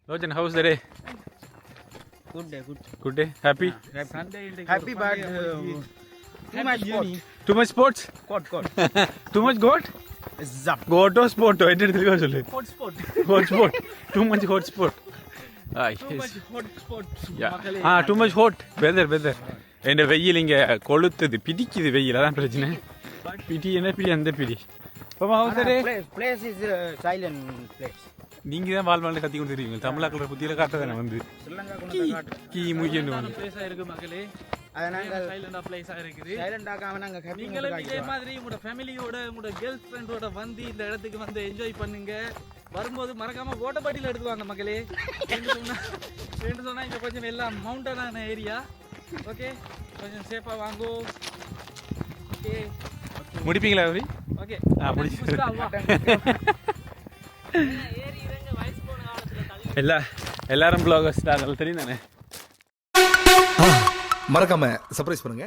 Lojan, how's the day? Good day, good. Good day? Happy? Happy, but too much sport. Too much sports? Court. Too much goat? Zap. Goat or sport? I didn't think so. Hot sport. Hot sport. Too much hot sport. Ah, Too yes. much hot sport. Yeah. Too much hot. Weather. என் வெயில் இங்கே கொளுத்துது பிடிக்குது வெயில் அதான் பிரச்சனை பிடி என்ன பிடி அந்த பிடி Place is silent place. நீங்க தான் வாழ்வாள் கத்தி கொண்டு தெரியுங்க தமிழாக்கள புத்தியில காட்டுறதானே வந்து ஸ்ரீலங்கா கொண்டு கீ முயன்னு பிளேஸா இருக்கு மக்களே. அத நாங்க சைலண்டா பிளேஸா இருக்குது. சைலண்ட் ஆகாம நாங்க நீங்களும் இதே மாதிரி உங்களோட ஃபேமிலியோட உங்களோட கேர்ள் ஃப்ரெண்டோட வந்து இந்த இடத்துக்கு வந்து என்ஜாய் பண்ணுங்க. வரும்போது மறக்காம வாட்டர் பாட்டில் எடுத்து வாங்க மக்களே. என்ன சொன்னா இங்க கொஞ்சம் எல்லாம் மவுண்டனான ஏரியா. ஓகே கொஞ்சம் சேஃபா வாங்கோ. ஓகே முடிப்பீங்களா அவரி ஓகே முடிச்சு ஏறி இறங்க வயசு போன காலத்துல தள்ளி எல்லாரும் ப்ளாகர்ஸ் அதெல்லாம் தெரியும் தானே மறக்காம சர்ப்ரைஸ் பண்ணுங்க.